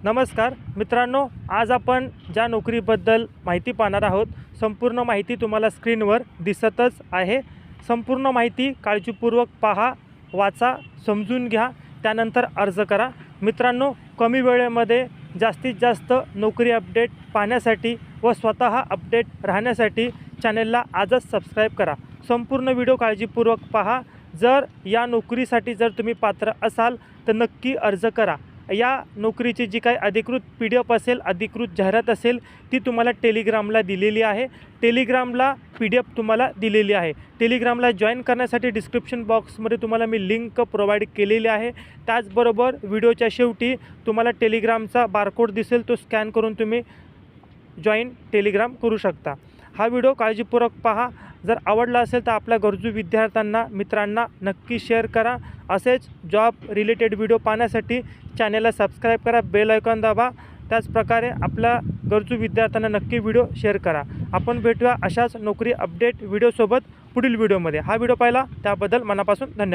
नमस्कार मित्रांनो, आज आपण ज्या नोकरीबद्दल माहिती पाहणार आहोत, संपूर्ण माहिती तुम्हाला स्क्रीनवर दिसतच आहे। संपूर्ण माहिती काळजीपूर्वक पहा, वाचा, समजून घ्या, त्यानंतर अर्ज करा। मित्रांनो, कमी वेळेमध्ये जास्तीत जास्त नोकरी अपडेट पाहण्यासाठी व स्वतः अपडेट राहण्यासाठी चॅनलला आजच सबस्क्राईब करा। संपूर्ण व्हिडिओ काळजीपूर्वक पहा। जर या नोकरीसाठी जर तुम्ही पात्र असाल तर नक्की अर्ज करा। या नोकरीची जी काही अधिकृत PDF असेल, अधिकृत जाहिरात असेल, ती तुम्हाला टेलिग्रामला दिलेली आहे। टेलिग्रामला PDF तुम्हाला दिलेली आहे। टेलिग्रामला जॉईन करण्यासाठी डिस्क्रिप्शन बॉक्समध्ये तुम्हाला मी लिंक प्रोव्हाइड केलेली आहे। त्याचबरोबर व्हिडिओच्या शेवटी तुम्हाला टेलिग्रामचा बारकोड दिसेल, तो स्कॅन करून तुम्ही जॉईन टेलिग्राम करू शकता। हा व्हिडिओ काळजीपूर्वक पहा। जर आवडला असेल तर आपल्या गरजू विद्यार्थ्यांना, मित्रांना नक्की शेअर करा। असेच जॉब रिलेटेड व्हिडिओ पाहण्यासाठी चॅनलला सबस्क्राईब करा, बेल आयकॉन दाबा। त्याचप्रकारे आपल्या गरजू विद्यार्थ्यांना नक्की व्हिडिओ शेअर करा। आपण भेटूया अशाच नोकरी अपडेट व्हिडिओसोबत पुढील व्हिडिओमध्ये। हा व्हिडिओ पाहिला त्याबद्दल मनापासून धन्यवाद।